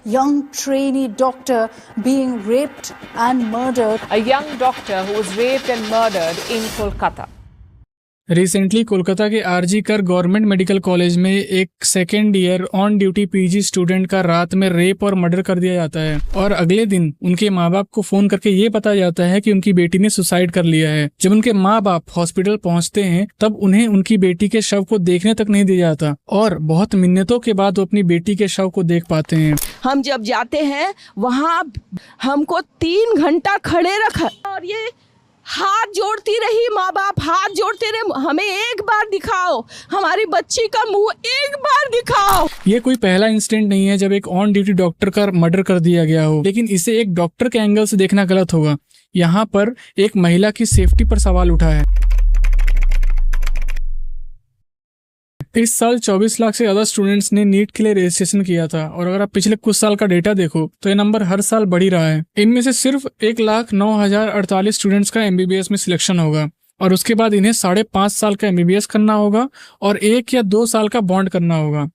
young trainee doctor being raped and murdered. A young doctor who was raped and murdered in Kolkata. Recently Kolkata के RG कर government medical college में एक second year on duty PG student का रात में rape और murder कर दिया जाता है और अगले दिन उनके माँ बाप को फोन करके ये बताया जाता है कि उनकी बेटी ने सुसाइड कर लिया है। जब उनके माँ बाप हॉस्पिटल पहुंचते हैं तब उन्हें उनकी बेटी के शव को देखने तक नहीं दिया जाता और बहुत मिन्नतों के बाद वो अपनी बेटी के शव को देख पाते हैं। हम जब जाते हैं वहाँ हमको 3 घंटा खड़े रखा और ये हाथ जोड़ती रही, माँ बाप हाथ जोड़ते रहे, हमें एक बार दिखाओ, हमारी बच्ची का मुंह एक बार दिखाओ। ये कोई पहला इंसिडेंट नहीं है जब एक ऑन ड्यूटी डॉक्टर का मर्डर कर दिया गया हो, लेकिन इसे एक डॉक्टर के एंगल से देखना गलत होगा। यहाँ पर एक महिला की सेफ्टी पर सवाल उठा है। इस साल 24 लाख से ज्यादा स्टूडेंट्स ने नीट के लिए रजिस्ट्रेशन किया था और अगर आप पिछले कुछ साल का डेटा देखो तो ये नंबर हर साल बढ़ ही रहा है। इनमें से सिर्फ 1,09,048 स्टूडेंट्स का एमबीबीएस में सिलेक्शन होगा और उसके बाद इन्हें 5.5 साल का एमबीबीएस करना होगा और 1 या 2 साल का बॉन्ड करना होगा।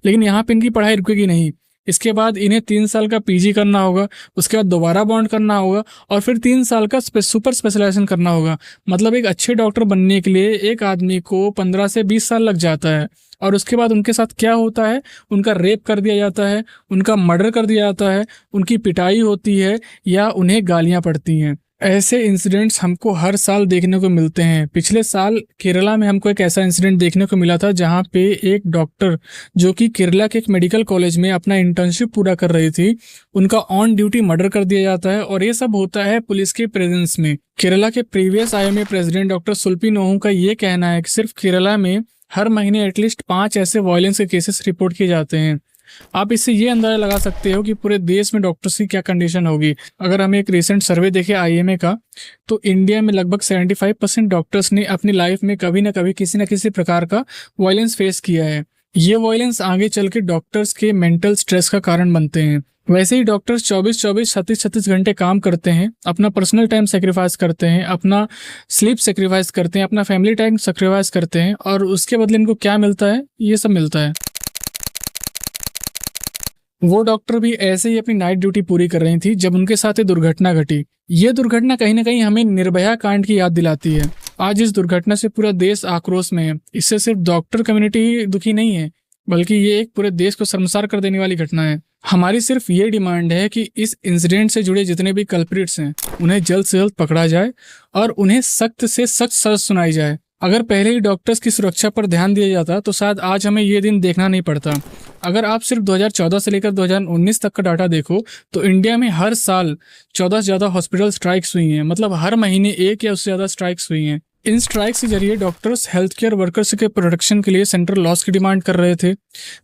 लेकिन यहाँ पे इनकी पढ़ाई रुकेगी नहीं, इसके बाद इन्हें 3 साल का पीजी करना होगा, उसके बाद दोबारा बॉन्ड करना होगा और फिर 3 साल का सुपर स्पेशलाइजेशन करना होगा। मतलब एक अच्छे डॉक्टर बनने के लिए एक आदमी को 15 से 20 साल लग जाता है और उसके बाद उनके साथ क्या होता है, उनका रेप कर दिया जाता है, उनका मर्डर कर दिया जाता है, उनकी पिटाई होती है या उन्हें गालियां पड़ती हैं। ऐसे इंसिडेंट्स हमको हर साल देखने को मिलते हैं। पिछले साल केरला में हमको एक ऐसा इंसिडेंट देखने को मिला था जहां पे एक डॉक्टर जो कि केरला के एक मेडिकल कॉलेज में अपना इंटर्नशिप पूरा कर रही थी, उनका ऑन ड्यूटी मर्डर कर दिया जाता है और ये सब होता है पुलिस के प्रेजेंस में। केरला के प्रीवियस आईएमए प्रेसिडेंट डॉक्टर सुल्पी नोहू का ये कहना है कि सिर्फ केरला में हर महीने एटलीस्ट 5 ऐसे वायलेंस के केसेस रिपोर्ट किए जाते हैं। आप इससे ये अंदाजा लगा सकते हो कि पूरे देश में डॉक्टर्स की क्या कंडीशन होगी। अगर हम एक रिसेंट सर्वे देखें आईएमए का, तो इंडिया में लगभग 75% डॉक्टर्स ने अपनी लाइफ में कभी ना कभी किसी न किसी प्रकार का वायलेंस फेस किया है। ये वायलेंस आगे चल के डॉक्टर्स के मेंटल स्ट्रेस का कारण बनते हैं। वैसे ही डॉक्टर्स 24-24, 36-36 घंटे काम करते हैं, अपना पर्सनल टाइम सेक्रीफाइस करते हैं, अपना स्लीप सेक्रीफाइस करते हैं, अपना फैमिली टाइम सेक्रीफाइस करते हैं और उसके बदले इनको क्या मिलता है, ये सब मिलता है। वो डॉक्टर भी ऐसे ही अपनी नाइट ड्यूटी पूरी कर रही थी जब उनके साथ ये दुर्घटना घटी। ये दुर्घटना कहीं ना कहीं हमें निर्भया कांड की याद दिलाती है। आज इस दुर्घटना से पूरा देश आक्रोश में है। इससे सिर्फ डॉक्टर कम्युनिटी ही दुखी नहीं है, बल्कि ये एक पूरे देश को शर्मसार कर देने वाली घटना है। हमारी सिर्फ ये डिमांड है कि इस इंसिडेंट से जुड़े जितने भी कल्प्रिट्स हैं उन्हें जल्द से जल्द पकड़ा जाए और उन्हें सख्त से सख्त सजा सुनाई जाए। अगर पहले ही डॉक्टर्स की सुरक्षा पर ध्यान दिया जाता तो शायद आज हमें ये दिन देखना नहीं पड़ता। अगर आप सिर्फ 2014 से लेकर 2019 तक का डाटा देखो तो इंडिया में हर साल 14 से ज़्यादा हॉस्पिटल स्ट्राइक्स हुई हैं। मतलब हर महीने 1 या उससे ज़्यादा स्ट्राइक्स हुई हैं। इन स्ट्राइक्स के जरिए डॉक्टर्स हेल्थ केयर वर्कर्स के प्रोटेक्शन के लिए सेंट्रल लॉस की डिमांड कर रहे थे,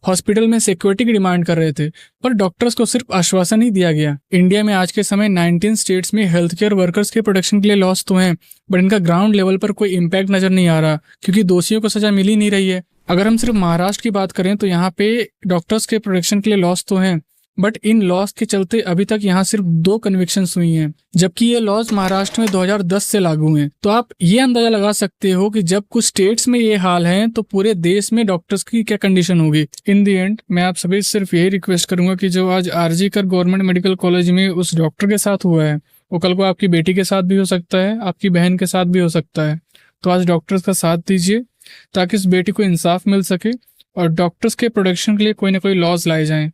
हॉस्पिटल में सिक्योरिटी की डिमांड कर रहे थे, पर डॉक्टर्स को सिर्फ आश्वासन ही दिया गया। इंडिया में आज के समय 19 स्टेट्स में हेल्थ केयर वर्कर्स के प्रोटेक्शन के लिए लॉस तो हैं, बट इनका ग्राउंड लेवल पर कोई इम्पैक्ट नजर नहीं आ रहा क्योंकि दोषियों को सजा मिल ही नहीं रही है। अगर हम सिर्फ महाराष्ट्र की बात करें तो यहाँ पे डॉक्टर्स के प्रोटेक्शन के लिए लॉस तो हैं, बट इन लॉस के चलते अभी तक यहाँ सिर्फ 2 कन्विक्शंस हुई हैं, जबकि ये लॉस महाराष्ट्र में 2010 से लागू हैं। तो आप ये अंदाजा लगा सकते हो कि जब कुछ स्टेट्स में ये हाल है तो पूरे देश में डॉक्टर्स की क्या कंडीशन होगी। इन दी एंड मैं आप सभी सिर्फ यही रिक्वेस्ट करूंगा कि जो आज आरजी कर गवर्नमेंट मेडिकल कॉलेज में उस डॉक्टर के साथ हुआ है वो कल को आपकी बेटी के साथ भी हो सकता है, आपकी बहन के साथ भी हो सकता है। तो आज डॉक्टर्स का साथ दीजिए ताकि उस बेटी को इंसाफ मिल सके और डॉक्टर्स के प्रोटेक्शन के लिए कोई ना कोई लॉज लाए जाएं।